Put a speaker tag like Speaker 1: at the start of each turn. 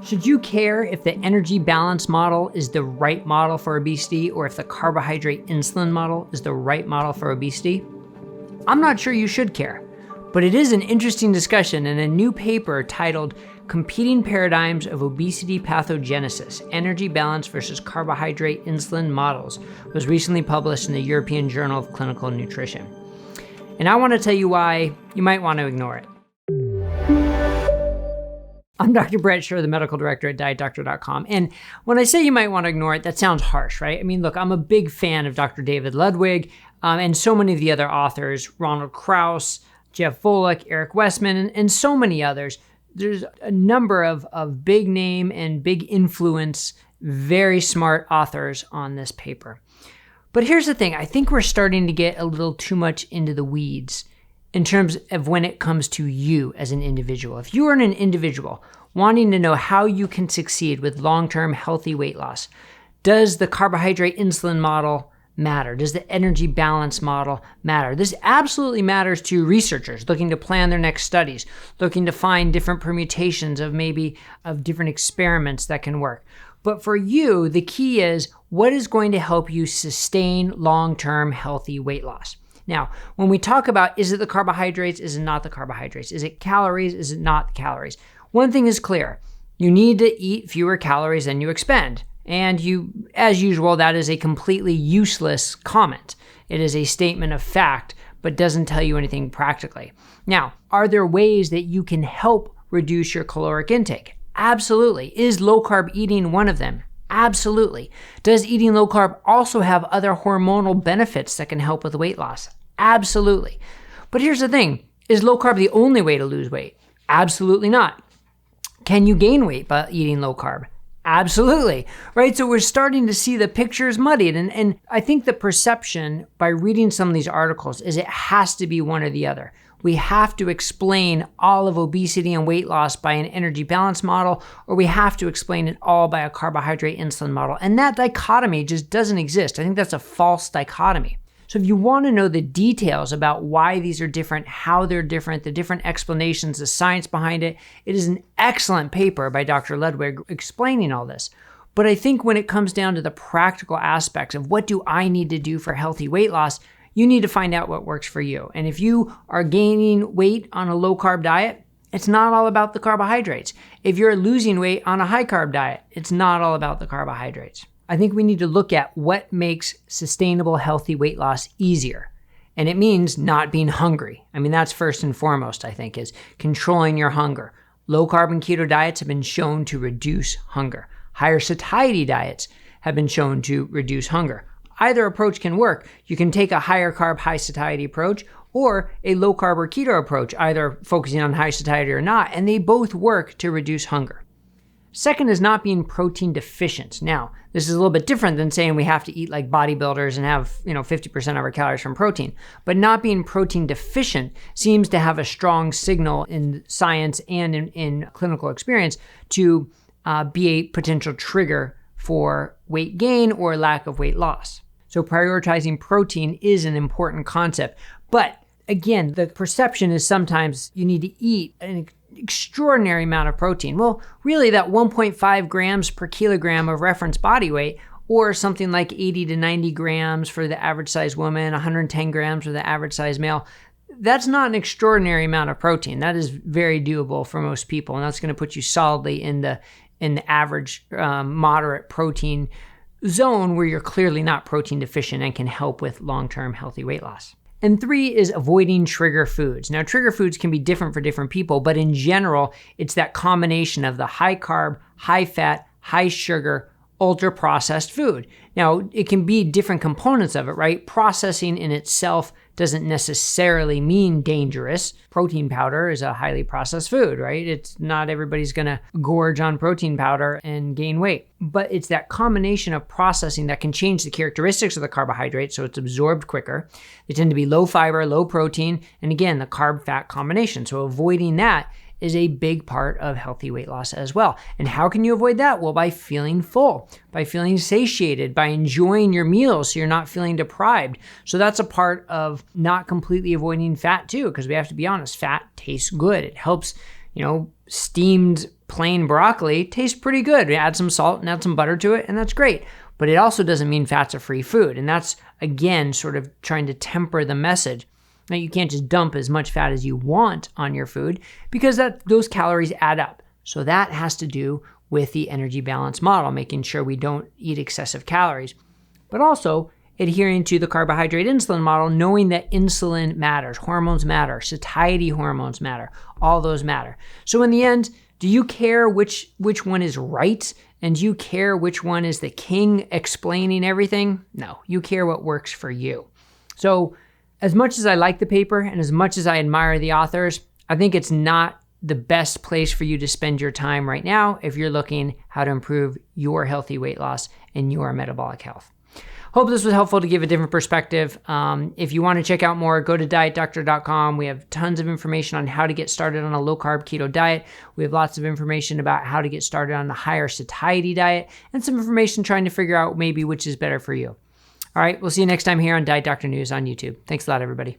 Speaker 1: Should you care if the energy balance model is the right model for obesity or if the carbohydrate insulin model is the right model for obesity? I'm not sure you should care, but it is an interesting discussion, and a new paper titled Competing Paradigms of Obesity Pathogenesis, Energy Balance versus Carbohydrate Insulin Models was recently published in the European Journal of Clinical Nutrition. And I want to tell you why you might want to ignore it. I'm Dr. Bradshaw, the medical director at DietDoctor.com. And when I say you might want to ignore it, that sounds harsh, right? I mean, look, I'm a big fan of Dr. David Ludwig and so many of the other authors, Ronald Krauss, Jeff Volek, Eric Westman, and so many others. There's a number of big name and big influence, very smart authors on this paper. But here's the thing. I think we're starting to get a little too much into the weeds in terms of when it comes to you as an individual. If you are an individual wanting to know how you can succeed with long-term healthy weight loss, does the carbohydrate insulin model matter? Does the energy balance model matter? This absolutely matters to researchers looking to plan their next studies, looking to find different permutations of different experiments that can work. But for you, the key is what is going to help you sustain long-term healthy weight loss. Now, when we talk about, is it the carbohydrates? Is it not the carbohydrates? Is it calories? Is it not the calories? One thing is clear. You need to eat fewer calories than you expend. And as usual, that is a completely useless comment. It is a statement of fact, but doesn't tell you anything practically. Now, are there ways that you can help reduce your caloric intake? Absolutely. Is low carb eating one of them? Absolutely. Does eating low carb also have other hormonal benefits that can help with weight loss? Absolutely. But here's the thing. Is low carb the only way to lose weight? Absolutely not. Can you gain weight by eating low carb? Absolutely. Right? So we're starting to see the pictures muddied. And I think the perception by reading some of these articles is it has to be one or the other. We have to explain all of obesity and weight loss by an energy balance model, or we have to explain it all by a carbohydrate insulin model. And that dichotomy just doesn't exist. I think that's a false dichotomy. So if you want to know the details about why these are different, how they're different, the different explanations, the science behind it, it is an excellent paper by Dr. Ludwig explaining all this. But I think when it comes down to the practical aspects of what do I need to do for healthy weight loss, you need to find out what works for you. And if you are gaining weight on a low carb diet, it's not all about the carbohydrates. If you're losing weight on a high carb diet, it's not all about the carbohydrates. I think we need to look at what makes sustainable healthy weight loss easier. And it means not being hungry. I mean, that's first and foremost, I think, is controlling your hunger. Low carb and keto diets have been shown to reduce hunger. Higher satiety diets have been shown to reduce hunger. Either approach can work. You can take a higher carb, high satiety approach or a low carb or keto approach, either focusing on high satiety or not, and they both work to reduce hunger. Second is not being protein deficient. Now, this is a little bit different than saying we have to eat like bodybuilders and have 50% of our calories from protein. But not being protein deficient seems to have a strong signal in science and in clinical experience to be a potential trigger for weight gain or lack of weight loss. So prioritizing protein is an important concept. But again, the perception is sometimes you need to eat an extraordinary amount of protein. Well, really that 1.5 grams per kilogram of reference body weight, or something like 80 to 90 grams for the average size woman, 110 grams for the average size male, that's not an extraordinary amount of protein. That is very doable for most people. And that's going to put you solidly in the average moderate protein zone where you're clearly not protein deficient and can help with long-term healthy weight loss. And 3 is avoiding trigger foods. Now, trigger foods can be different for different people, but in general, it's that combination of the high carb, high fat, high sugar, ultra-processed food. Now, it can be different components of it, right? Processing in itself doesn't necessarily mean dangerous. Protein powder is a highly processed food, right? It's not everybody's going to gorge on protein powder and gain weight. But it's that combination of processing that can change the characteristics of the carbohydrate so it's absorbed quicker. They tend to be low fiber, low protein, and again, the carb-fat combination. So avoiding that is a big part of healthy weight loss as well. And how can you avoid that? Well, by feeling full, by feeling satiated, by enjoying your meals so you're not feeling deprived. So that's a part of not completely avoiding fat too, because we have to be honest, fat tastes good. It helps, steamed plain broccoli tastes pretty good. We add some salt and add some butter to it, and that's great. But it also doesn't mean fat's a free food. And that's, again, sort of trying to temper the message. Now, you can't just dump as much fat as you want on your food because those calories add up. So that has to do with the energy balance model, making sure we don't eat excessive calories. But also adhering to the carbohydrate insulin model, knowing that insulin matters, hormones matter, satiety hormones matter, all those matter. So in the end, do you care which one is right? And do you care which one is the king explaining everything? No, you care what works for you. So as much as I like the paper and as much as I admire the authors, I think it's not the best place for you to spend your time right now if you're looking how to improve your healthy weight loss and your metabolic health. Hope this was helpful to give a different perspective. If you want to check out more, go to dietdoctor.com. We have tons of information on how to get started on a low-carb keto diet. We have lots of information about how to get started on a higher satiety diet and some information trying to figure out maybe which is better for you. All right, we'll see you next time here on Diet Doctor News on YouTube. Thanks a lot, everybody.